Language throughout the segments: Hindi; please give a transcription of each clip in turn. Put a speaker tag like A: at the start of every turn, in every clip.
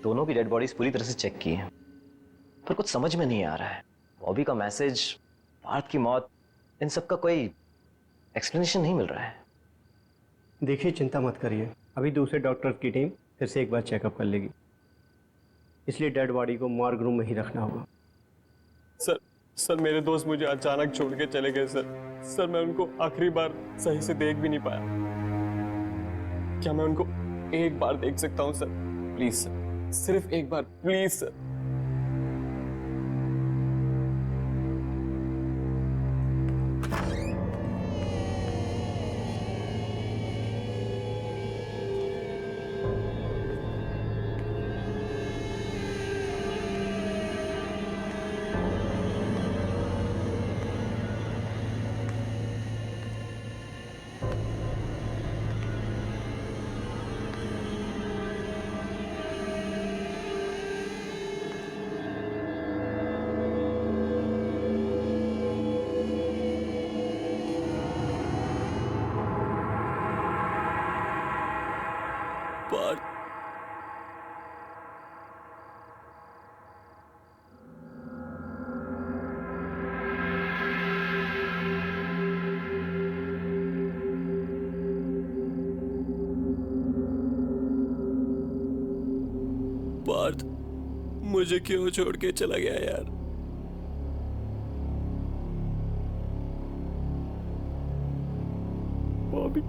A: दोनों की डेड बॉडीज पूरी तरह से चेक की है, पर कुछ समझ में नहीं आ रहा है। बॉबी का मैसेज, पार्थ की मौत, इन सब का कोई एक्सप्लेनेशन नहीं मिल रहा है।
B: देखिए, चिंता मत करिए, अभी दूसरे डॉक्टर की टीम फिर से एक बार चेकअप कर लेगी, इसलिए डेड बॉडी को मॉर्ग रूम में ही रखना होगा।
C: सर मेरे दोस्त मुझे अचानक छोड़ के चले गए सर मैं उनको आखिरी बार सही से देख भी नहीं पाया। क्या मैं उनको एक बार देख सकता हूँ सर? प्लीज सर, सिर्फ एक बार, प्लीज सर। पार्थ मुझे क्यों छोड़ के चला गया यार? बॉबी,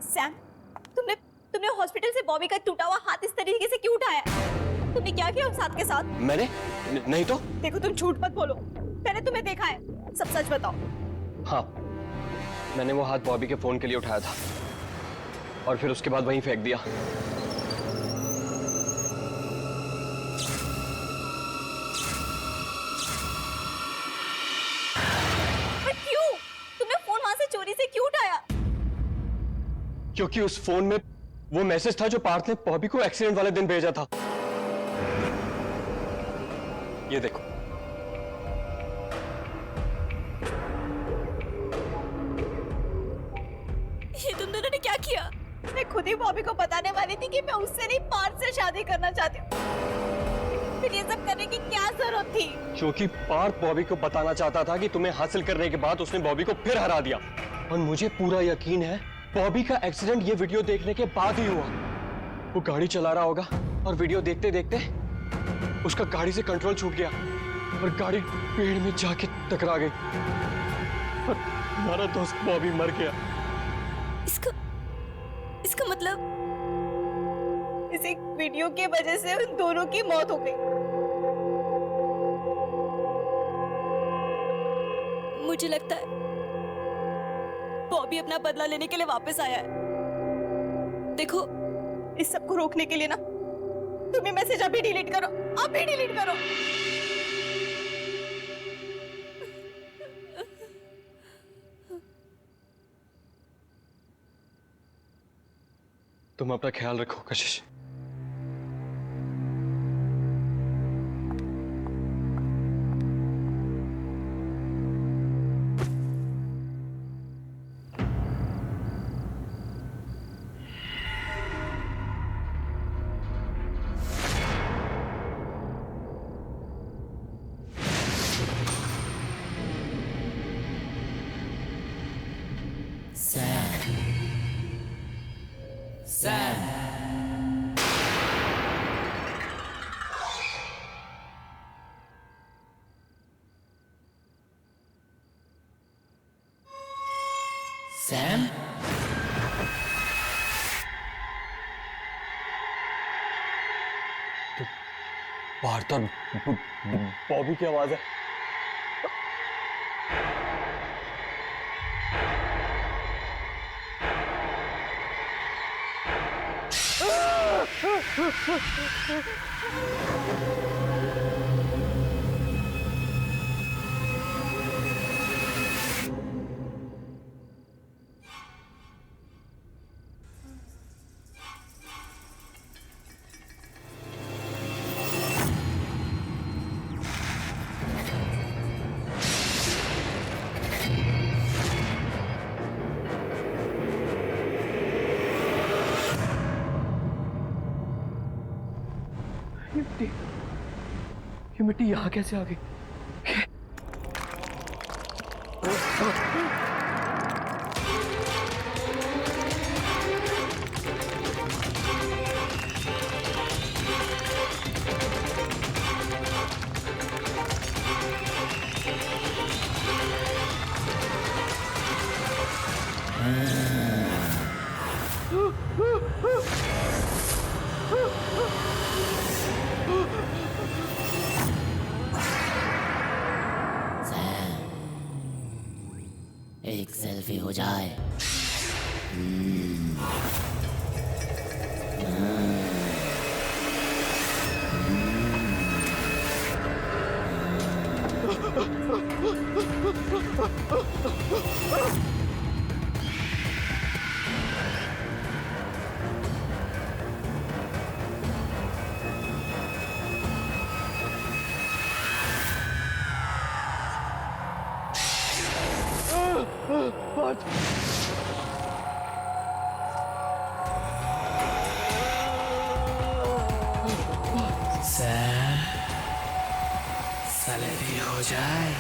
D: सैम, तुमने हॉस्पिटल से बॉबी का टूटा हुआ हाथ इस तरीके से क्यों उठाया? तुमने क्या किया उस हाथ के साथ?
C: मैंने नहीं तो।
D: देखो, तुम झूठ मत बोलो, मैंने तुम्हें देखा है, सब सच बताओ।
C: हाँ, मैंने वो हाथ बॉबी के फोन के लिए उठाया था और फिर उसके बाद वहीं फेंक दिया।
D: पर क्यों? तुमने फोन वहां से चोरी से क्यों उठाया?
C: क्योंकि उस फोन में वो मैसेज था जो पार्थ ने बॉबी को एक्सीडेंट वाले दिन भेजा था। ये देखो।
D: ये तुम दोनों ने क्या किया? मैं खुद ही बॉबी को बताने वाली थी कि मैं उससे नहीं, पार्थ से शादी करना चाहती हूँ। फिर ये सब करने की क्या जरूरत थी?
C: क्योंकि पार्थ बॉबी को बताना चाहता था कि तुम्हें हासिल करने के बाद उसने बॉबी को फिर हरा दिया। और मुझे पूरा यकीन है बॉबी का एक्सीडेंट ये वीडियो देखने के बाद ही हुआ। वो गाड़ी चला रहा होगा और वीडियो देखते देखते उसका गाड़ी से कंट्रोल छूट गया और गाड़ी पेड़ में जाके टकरा गई और हमारा दोस्त बॉबी मर गया।
D: इसका मतलब इस एक वीडियो के वजह से उन दोनों की मौत हो गई। मुझे लगता है बॉबी अपना बदला लेने के लिए वापस आया है। देखो, इस सब को रोकने के लिए ना तुम ये मैसेज अभी डिलीट करो, अभी डिलीट करो।
C: तुम अपना ख्याल रखो कशिश। बाहर तो बॉबी की आवाज है। ये मिट्टी यहाँ कैसे आ गई?
E: एक सेल्फी हो जाए। सेल्फी हो जाए।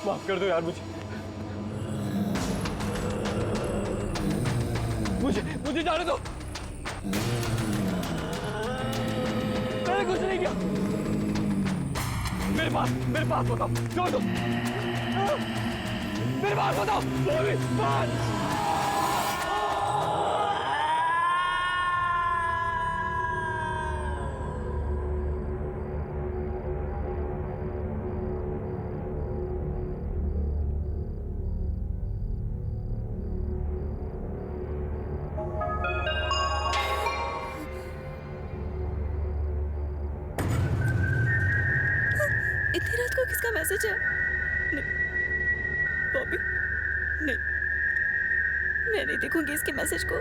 C: माफ कर दो यार मुझे मुझे जाने दो। मैंने कुछ नहीं किया। मेरे पास बताओ, छोड़ दो। मेरे पास बताओ, बात।
D: इतनी रात को किसका मैसेज है? नहीं, बॉबी, नहीं, मैं नहीं देखूंगी इसके मैसेज को।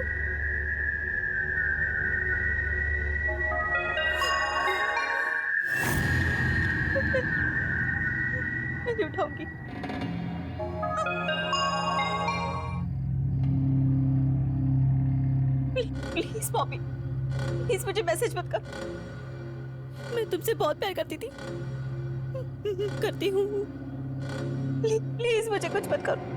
D: मैं नहीं उठाऊंगी। प्लीज बॉबी, प्लीज मुझे मैसेज मत कर। मैं तुमसे बहुत प्यार करती थी, करती हूँ। प्लीज मुझे कुछ मत करो।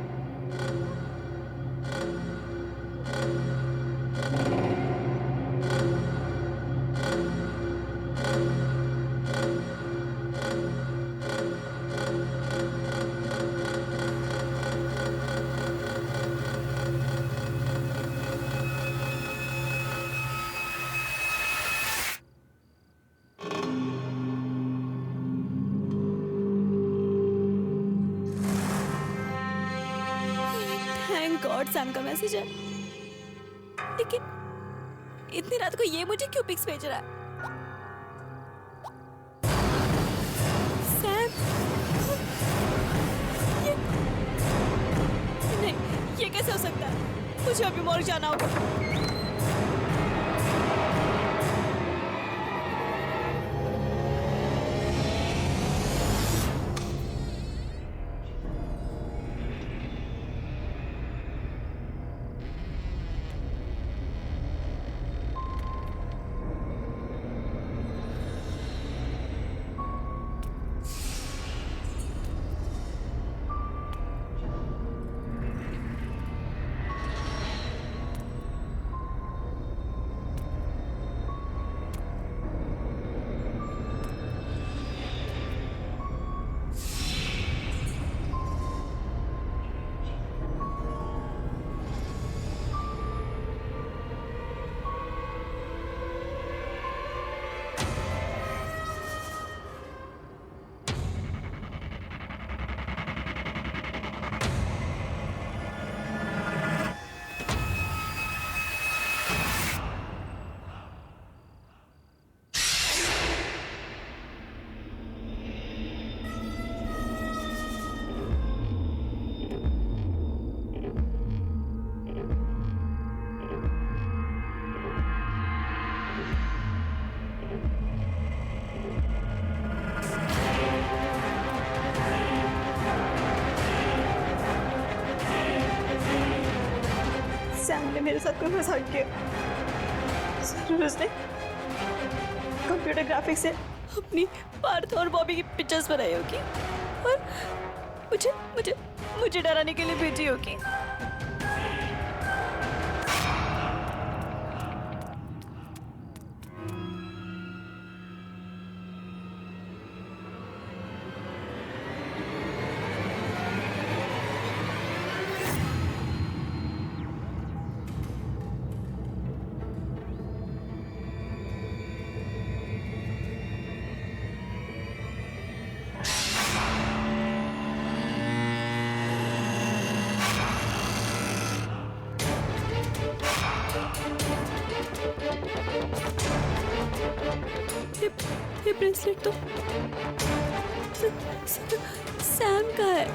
D: थैंक गॉड सैम का मैसेज है। लेकिन इतनी रात को ये मुझे क्यों पिक्स भेज रहा है? सैम, नहीं, ये कैसे हो सकता है? मुझे अभी मॉर्ग जाना होगा। तुमने मेरे साथ कोई मजाक किया। जरूर उसने कंप्यूटर ग्राफिक्स से अपनी पार्थ और बॉबी की पिक्चर्स बनाई होगी और मुझे मुझे मुझे डराने के लिए भेजी होगी। ये ब्रेसलेट तो सैम का है।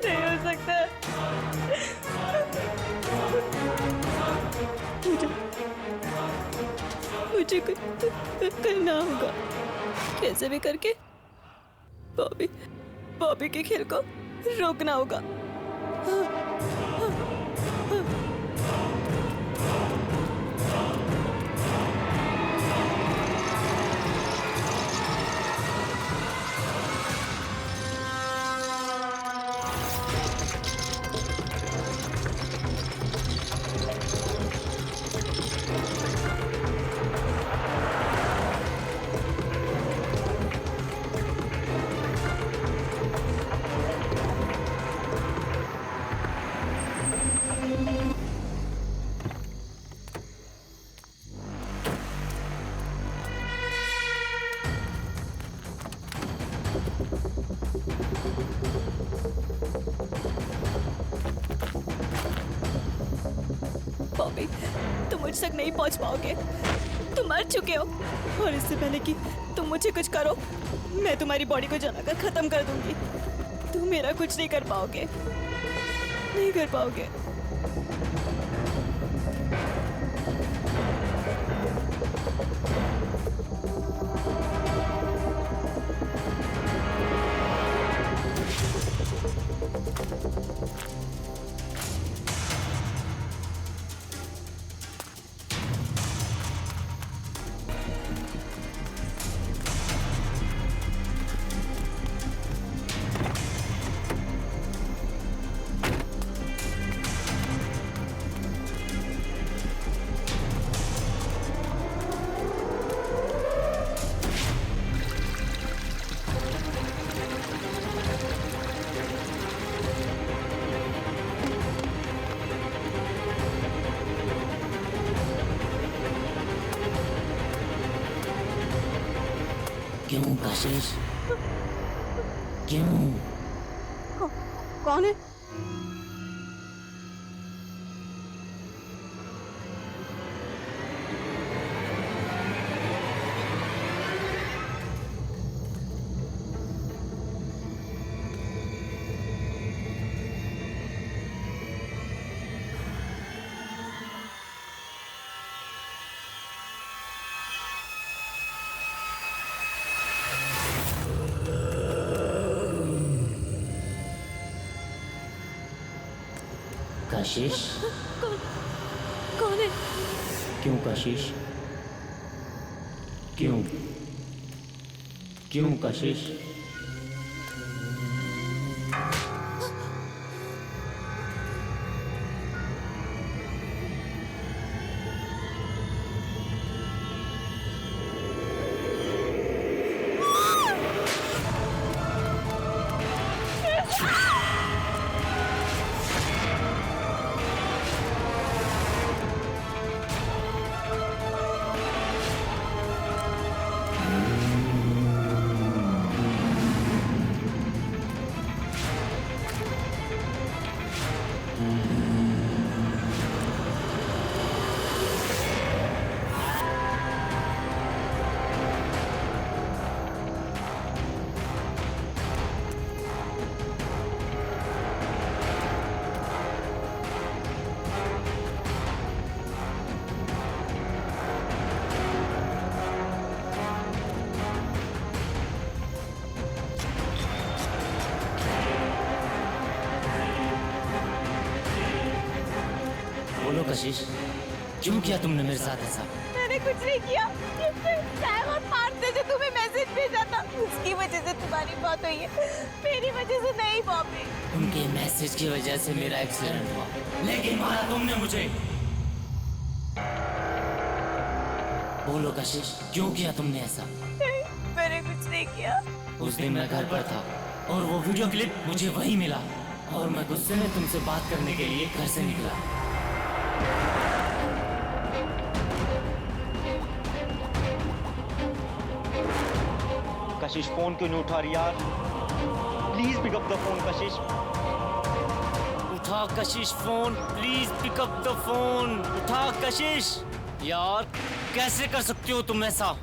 D: नहीं हो सकता। मुझे कुछ करना होगा, कैसे भी करके बॉबी के खेल को रोकना होगा। बॉबी, तुम मुझ तक नहीं पहुंच पाओगे। तुम मर चुके हो और इससे पहले कि तुम मुझे कुछ करो, मैं तुम्हारी बॉडी को जलाकर खत्म कर दूंगी। तुम मेरा कुछ नहीं कर पाओगे, नहीं कर पाओगे।
E: क्यों कशिश? क्यों?
D: कौन है?
E: कशिश?
D: कौन है?
E: क्यों कशिश? क्यों? क्यों कशिश? कशिश, क्यों किया तुमने मेरे साथ ऐसा?
D: मैंने कुछ नहीं किया। सैम और पार्थ ने जो तुम्हें मैसेज भेजा था, उसकी वजह से तुम्हारी बात हुई है, मेरी वजह से नहीं बॉबी।
E: उनके मैसेज की वजह से मेरा एक्सीडेंट हुआ, लेकिन मारा तुमने मुझे। बोलो कशिश, क्यों किया तुमने ऐसा?
D: नहीं, मैंने कुछ नहीं किया।
E: उस दिन मैं घर पर था और वो वीडियो क्लिप मुझे वहीं मिला और मैं गुस्से में तुमसे बात करने के लिए घर से निकला।
F: कशिश फोन क्यों नहीं उठा रही यार? Please pick up the phone Kashish.
E: उठा Kashish phone, please pick up the phone. उठा कशिश। यार कैसे कर सकते हो तुम ऐसा?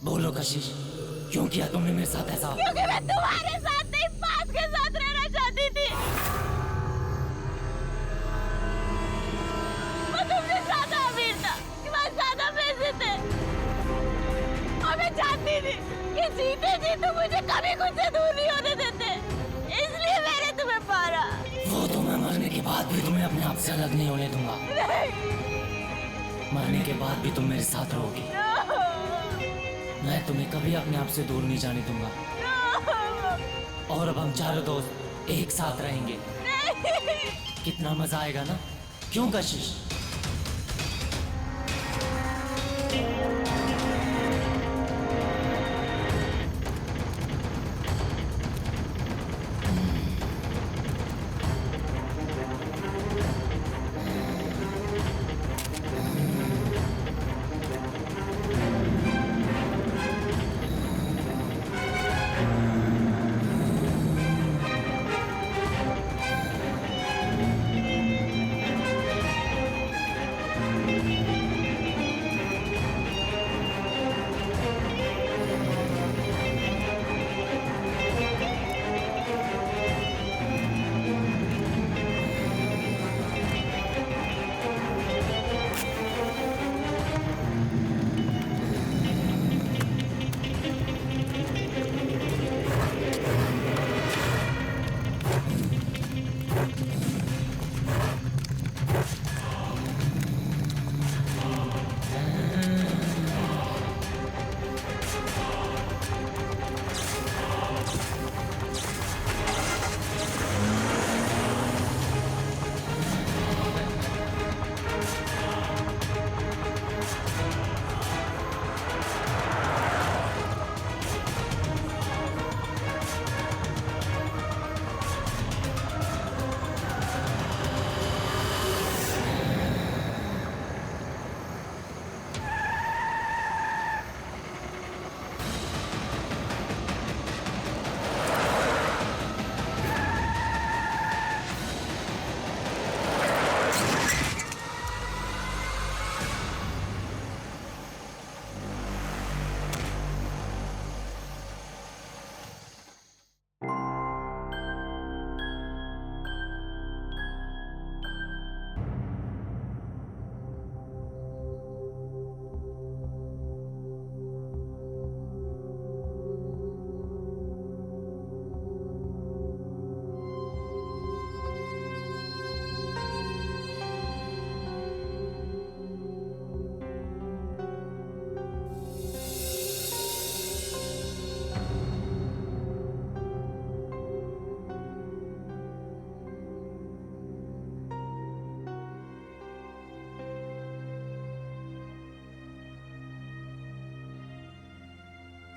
E: बोलो कशिश, क्यों किया तुमने मेरे साथ ऐसा?
D: क्योंकि मैं तुम्हारे साथ नहीं, पार्थ के साथ रहना चाहती थी। मैं तुमसे ज्यादा अमीर था, तुम्हारे ज्यादा पैसे थे, और मैं जानती थी कि जीते जी तुम मुझे कभी खुद से दूर नहीं होने देते, इसलिए मैंने तुम्हें मारा।
E: वो तो मैं मरने के बाद भी तुम्हें अपने आप से अलग नहीं होने दूंगा। मरने के बाद भी तुम मेरे साथ रहोगी। मैं तुम्हें कभी अपने आप से दूर नहीं जाने दूंगा। और अब हम चारों दोस्त एक साथ रहेंगे। कितना मजा आएगा ना? क्यों कशिश?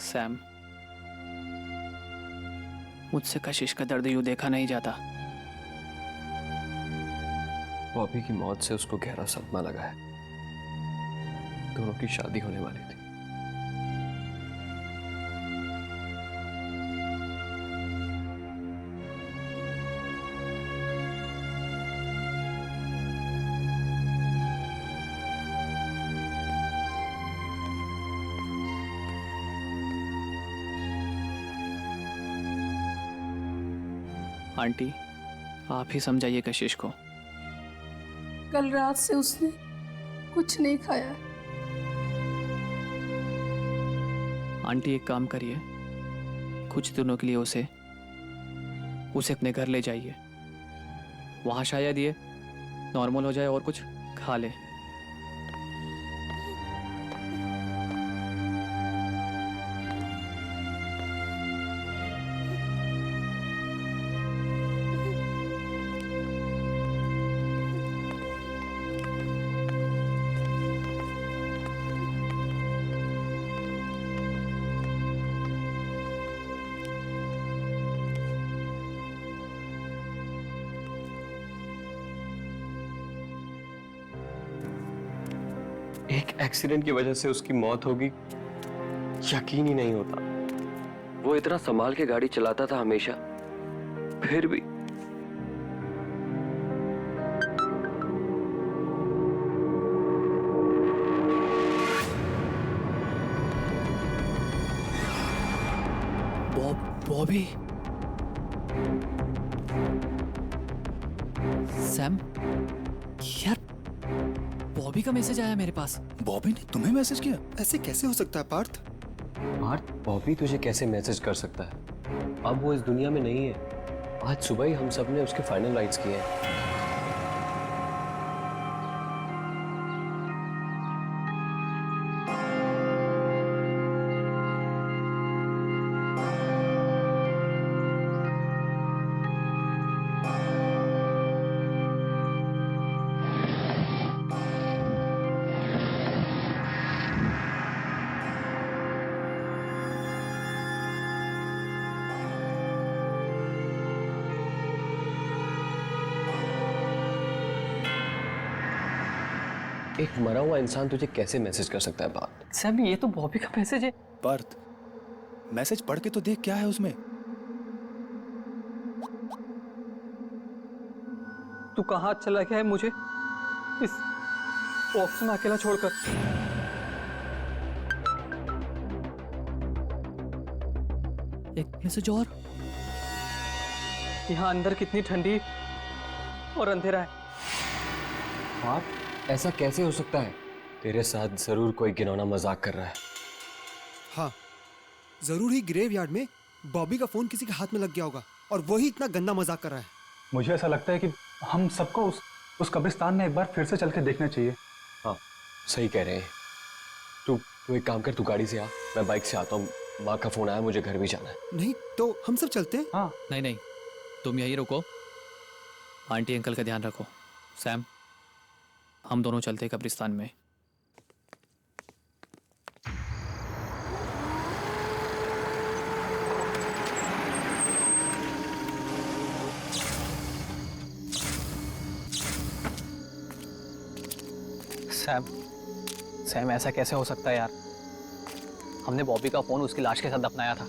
G: सैम, मुझसे कशिश का दर्द यूं देखा नहीं जाता।
C: बॉबी की मौत से उसको गहरा सदमा लगा है। दोनों की शादी होने वाली थी।
G: आंटी, आप ही समझाइए कशिश को।
H: कल रात से उसने कुछ नहीं खाया है।
G: आंटी एक काम करिए, कुछ दिनों के लिए उसे अपने घर ले जाइए। वहाँ शायद ये नॉर्मल हो जाए और कुछ खा ले।
C: एक एक्सीडेंट की वजह से उसकी मौत होगी, यकीन ही नहीं होता। वो इतना संभाल के गाड़ी चलाता था हमेशा, फिर भी।
G: बॉबी, सैम, यार बॉबी का मैसेज आया मेरे पास।
I: बॉबी ने तुम्हें मैसेज किया? ऐसे कैसे हो सकता है पार्थ?
C: पार्थ, बॉबी तुझे कैसे मैसेज कर सकता है? अब वो इस दुनिया में नहीं है। आज सुबह ही हम सब ने उसके फाइनल राइट्स किए हैं। एक मरा हुआ इंसान तुझे कैसे मैसेज कर सकता है बात?
G: सैम, ये तो बॉबी का मैसेज है।
I: पार्थ, मैसेज पढ़ के तो देख क्या है उसमें।
G: तू कहाँ चला गया है मुझे इस बॉक्स में अकेला छोड़कर? एक मैसेज और। यहाँ अंदर कितनी ठंडी और अंधेरा है।
C: पार्थ, ऐसा कैसे हो सकता है? तेरे साथ जरूर कोई घिनौना मजाक कर रहा है।
J: हाँ, जरूर ही ग्रेवयार्ड में बॉबी का फोन किसी के हाथ में लग गया होगा और वही इतना गंदा मजाक कर रहा है।
F: मुझे ऐसा लगता है कि हम सबको उस कब्रिस्तान में एक बार फिर से चल के देखना चाहिए।
C: हाँ, सही कह रहे हैं। तू एक काम कर, तू गाड़ी से आ, मैं बाइक से आता हूँ। माँ का फोन आया, मुझे घर भी जाना है।
J: नहीं तो हम सब चलते हैं।
F: हाँ।
G: नहीं, तुम यहीं रुको, आंटी अंकल का ध्यान रखो। सैम, हम दोनों चलते कब्रिस्तान में। सैम, ऐसा कैसे हो सकता है यार? हमने बॉबी का फोन उसकी लाश के साथ दफनाया था।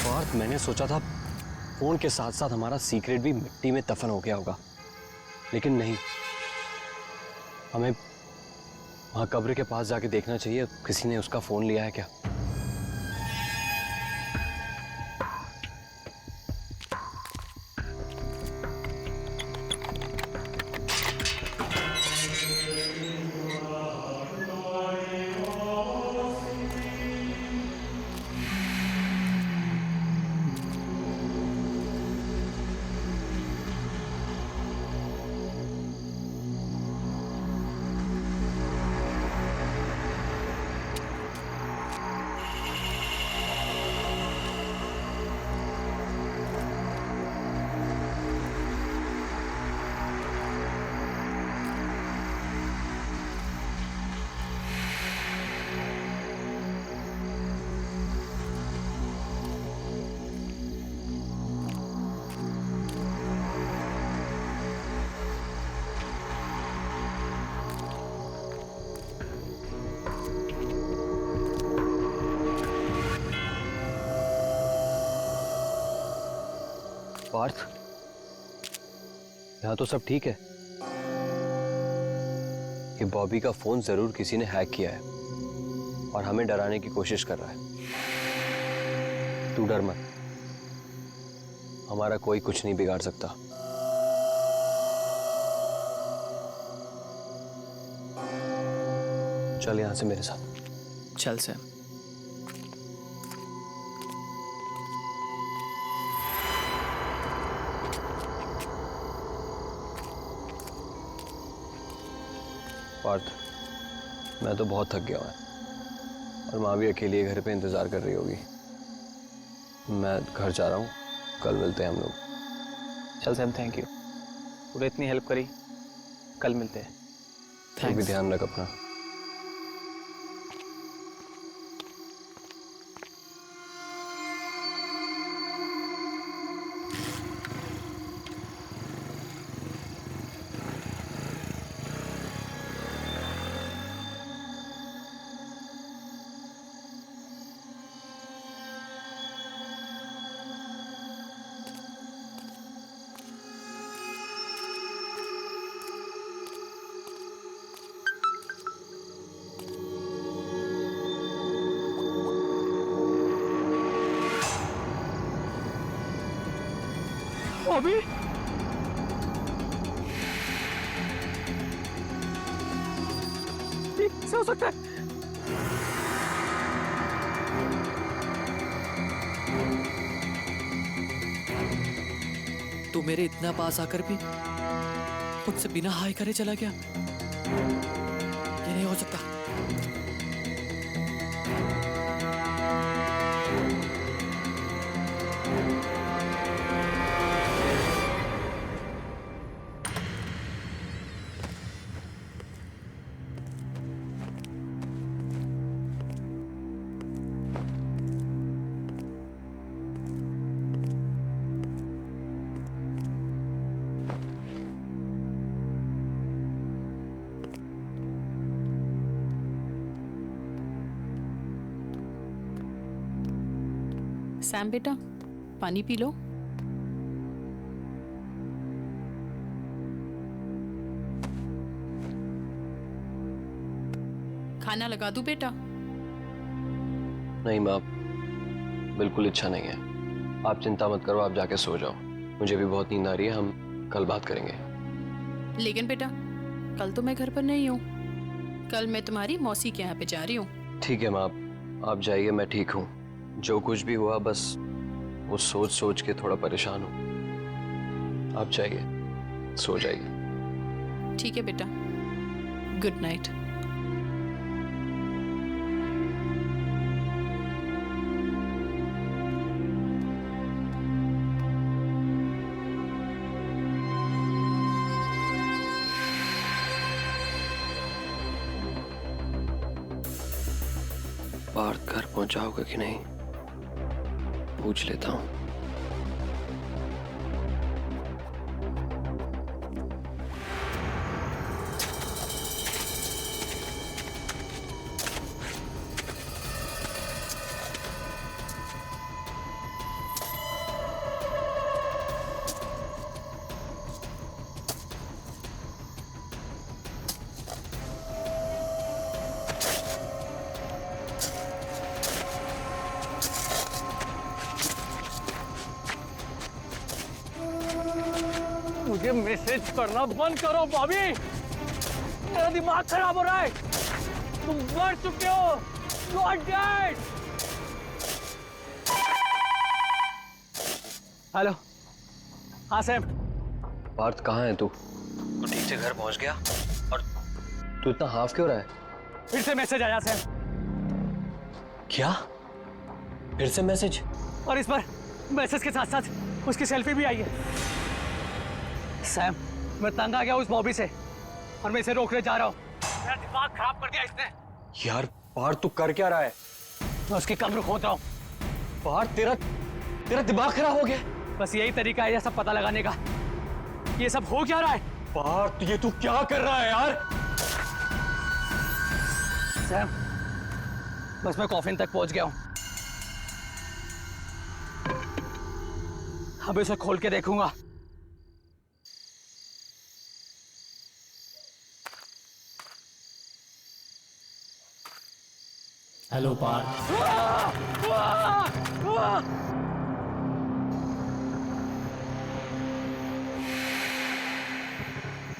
C: पार्थ, मैंने सोचा था फोन के साथ साथ हमारा सीक्रेट भी मिट्टी में दफन हो गया होगा, लेकिन नहीं। हमें वहां कब्र के पास जाके देखना चाहिए, किसी ने उसका फोन लिया है क्या। पार्थ, यहाँ तो सब ठीक है। ये बॉबी का फोन जरूर किसी ने हैक किया है और हमें डराने की कोशिश कर रहा है। तू डर मत, हमारा कोई कुछ नहीं बिगाड़ सकता। चल यहां से मेरे साथ।
G: चल सैम।
C: पार्थ, मैं तो बहुत थक गया हूं और माँ भी अकेली घर पे इंतजार कर रही होगी। मैं घर जा रहा हूँ, कल मिलते हैं हम लोग।
G: चल सैम, थैंक यू, तूने इतनी हेल्प करी। कल मिलते हैं।
C: तू भी
G: थैंक्स।
C: ध्यान रख अपना।
G: अभी कैसे हो सकता है? तू मेरे इतना पास आकर भी मुझसे बिना हाय करे चला गया। ये नहीं हो सकता।
H: सैम बेटा, पानी पी लो। खाना लगा दूं बेटा?
C: नहीं माँ, बिल्कुल इच्छा नहीं है। आप चिंता मत करो, आप जाके सो जाओ। मुझे भी बहुत नींद आ रही है, हम कल बात करेंगे।
H: लेकिन बेटा, कल तो मैं घर पर नहीं हूँ। कल मैं तुम्हारी मौसी के यहाँ पे जा रही हूँ।
C: ठीक है माँ, आप जाइए, मैं ठीक हूँ। जो कुछ भी हुआ बस वो सोच सोच के थोड़ा परेशान हूँ। आप जाइए, सो जाइए।
H: ठीक है बेटा, गुड नाइट।
C: पार्थ घर पहुंचाओगे कि नहीं, पूछ लेता हूँ।
G: मुझे मैसेज करना बंद करो बॉबी, मेरा दिमाग खराब हो रहा है। तुम मर चुके हो, यू आर डेड। हेलो, हाँ सैम।
C: पार्थ कहाँ है तू? तू ठीक से घर पहुंच गया? और तू इतना हाफ क्यों रहा है?
G: फिर से मैसेज आया सैम।
C: क्या? फिर से मैसेज?
G: और इस पर मैसेज के साथ साथ उसकी सेल्फी भी आई है। सैम, मैं तंग आ गया उस बॉबी से और मैं इसे रोकने जा रहा हूँ। मेरा दिमाग खराब कर दिया इसने।
C: यार पार्थ, तू कर क्या रहा है?
G: मैं उसकी कब्र खोद रहा हूँ।
C: पार्थ, तेरा दिमाग खराब हो गया?
G: बस यही तरीका है ये सब पता लगाने का। ये सब हो क्या रहा है?
C: पार्थ, ये तू क्या कर रहा है यार?
G: सैम, बस मैं कॉफिन तक पहुंच गया हूँ। अब इसे खोल के देखूंगा।
E: हेलो पार्थ।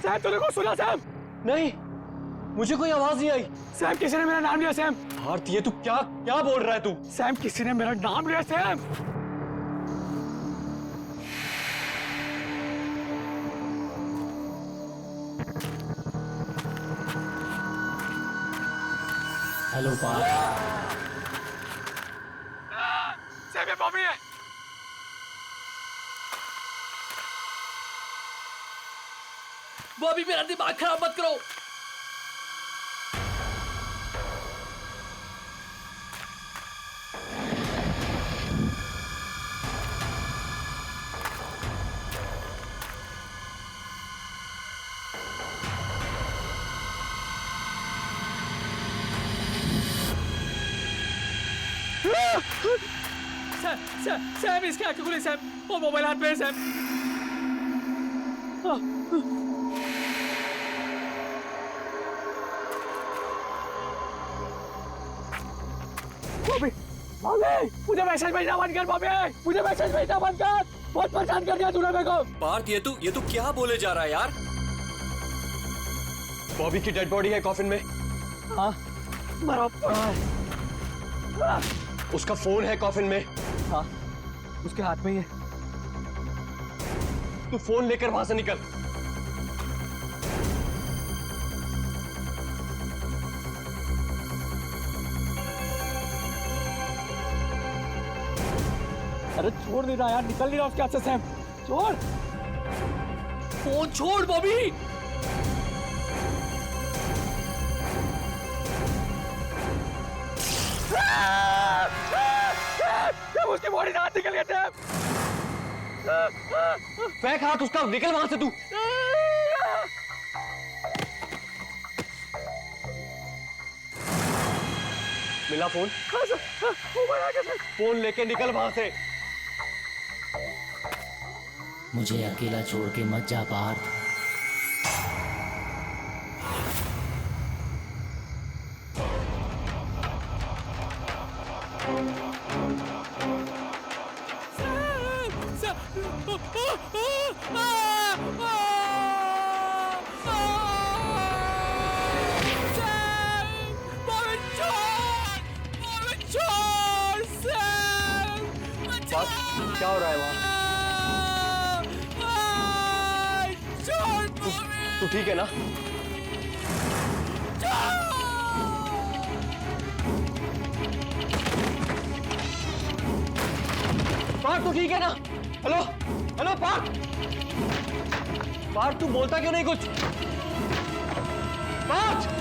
F: सैम तूने को सुना सैम?
C: नहीं, मुझे कोई आवाज नहीं आई।
F: सैम किसी ने मेरा नाम लिया सैम।
C: पार्थ ये तू क्या क्या बोल रहा है तू?
F: सैम किसी ने मेरा नाम लिया सैम।
E: हेलो पार्थ।
F: सैम ये बॉबी है।
E: बॉबी मेरा दिमाग खराब मत करो।
F: सैम इसके आंखें खुली सैम। वो मोबाइल हाथ में है सैम। बॉबी बॉबी मुझे मैसेज भेजना बंद कर। बॉबी मुझे मैसेज भेजना बंद कर। बहुत परेशान कर दिया तूने मेरे को।
C: पार्थ ये तू क्या बोले जा रहा है यार? बॉबी की डेड बॉडी है कॉफिन में।
F: हाँ मरा पड़ा है।
C: उसका फोन है कॉफिन में।
F: हाँ उसके हाथ में ही है।
C: तू फोन लेकर वहां से निकल।
F: अरे छोड़ देना यार, निकल नहीं रहा उसके हाथ से सैम। छोड़
E: फोन छोड़ बॉबी।
F: उसकी बॉडी से हाथ निकल गया सैम।
C: फेंक हाथ उसका, निकल वहां से तू। मिला फोन? फोन लेके निकल वहां से।
E: मुझे अकेला छोड़ के मत जा पार्थ।
C: क्या हो रहा है वहां? तू ठीक है ना? पार्थ तू ठीक है ना? Hello hello Partha. पार्थ तू बोलता क्यों नहीं कुछ? Parth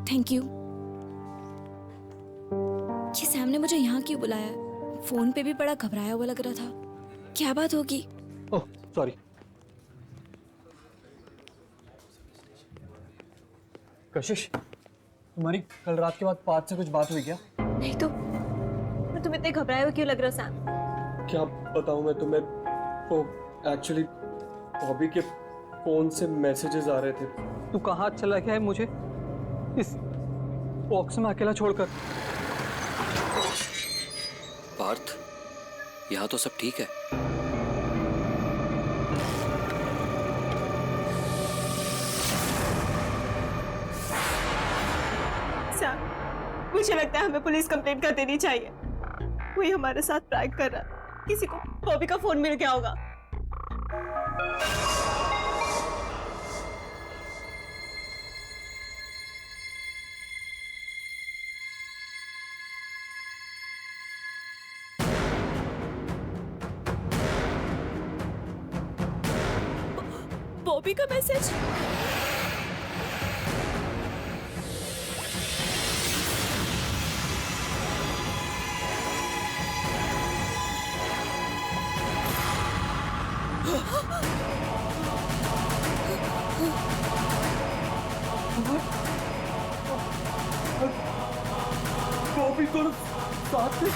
D: thank you. ये सैम ने मुझे यहाँ क्यों बुलाया? फोन पे भी बड़ा घबराया हुआ लग रहा था। क्या बात होगी?
C: Oh sorry. कशिश तुम्हारी कल रात के बाद पार्थ से कुछ बात हुई क्या?
D: नहीं तो तुम इतने घबराए हुए क्यों लग रहा सैम?
C: क्या बताऊं मैं तुम्हें? वो एक्चुअली बॉबी के फोन से मैसेजेस आ रहे थे।
F: तू कहाँ चला गया है मुझे इस बॉक्स में अकेला छोड़कर?
K: पार्थ यहाँ तो सब ठीक है।
D: सैम मुझे लगता है हमें पुलिस कंप्लेंट कर देनी चाहिए। कोई हमारे साथ प्रैंक कर रहा है। किसी को बॉबी का फोन मिल गया होगा। बॉबी का मैसेज।
F: बॉबी को साथ में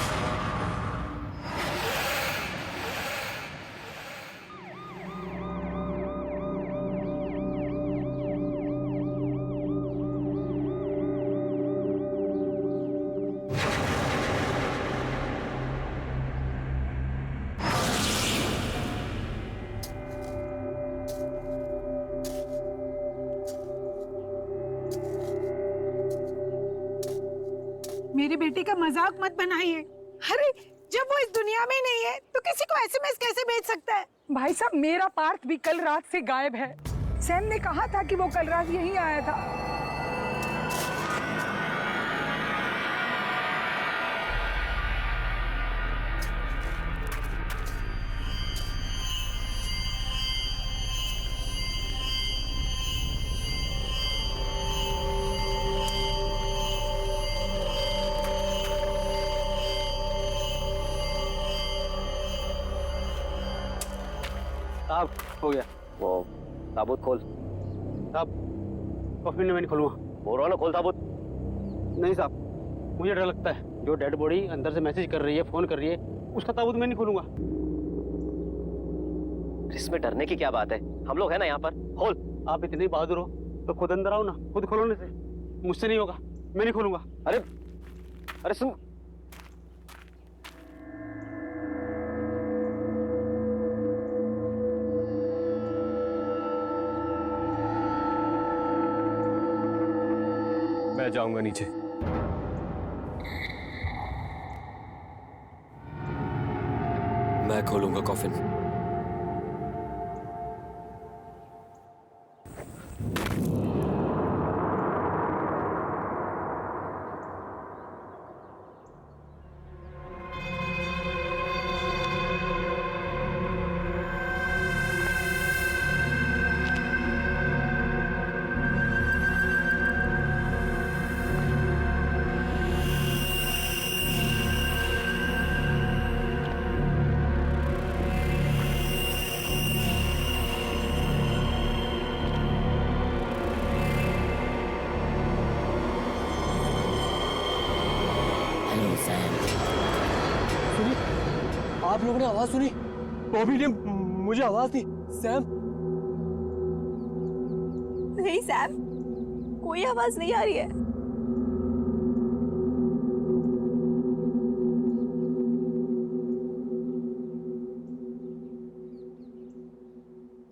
L: मेरी बेटी का मजाक मत बनाइए। अरे जब वो इस दुनिया में नहीं है तो किसी को एसएमएस कैसे भेज सकता है? भाई साहब, मेरा पार्थ भी कल रात से गायब है। सैम ने कहा था कि वो कल रात यहीं आया था।
B: साहब हो गया।
A: वो ताबूत खोल।
B: साहब कॉफी में नहीं खोलूँगा।
A: बोल रहा ना, खोल ताबूत।
B: नहीं साहब, मुझे डर लगता है। जो डेड बॉडी अंदर से मैसेज कर रही है, फोन कर रही है, उसका ताबूत मैं नहीं खोलूँगा।
A: इसमें डरने की क्या बात है? हम लोग हैं ना यहाँ पर। खोल।
B: आप इतने बहादुर हो तो खुद अंदर आओ ना, खुद खोलोने से। मुझसे नहीं होगा, मैं नहीं खोलूँगा।
A: अरे अरे सुन,
C: मैं जाऊंगा नीचे।
K: मैं खोलूंगा कॉफिन।
C: आप लोगों ने आवाज सुनी? बॉबी ने मुझे आवाज दी। सैम?
D: नहीं सैम, कोई आवाज नहीं आ रही है।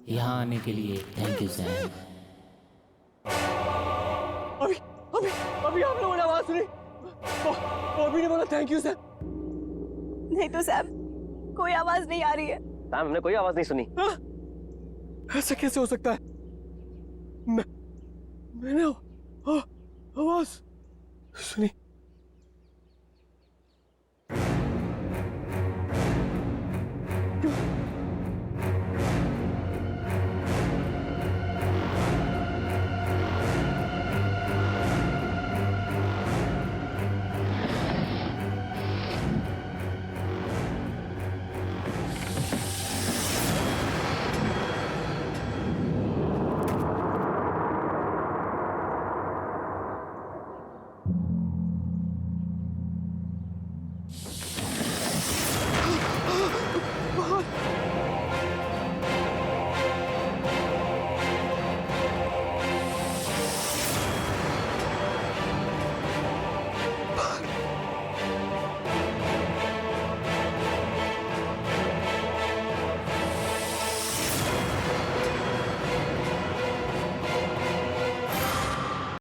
E: यहाँ आने के लिए थैंक यू सैम।
C: अभी अभी अभी आप लोगों ने आवाज सुनी? बॉबी ने बोला थैंक यू सैम।
D: नहीं तो सैम, कोई आवाज नहीं आ रही है।
A: सैम, हमने कोई आवाज नहीं सुनी।
C: ऐसा कैसे हो सकता है? मैंने आवाज सुनी।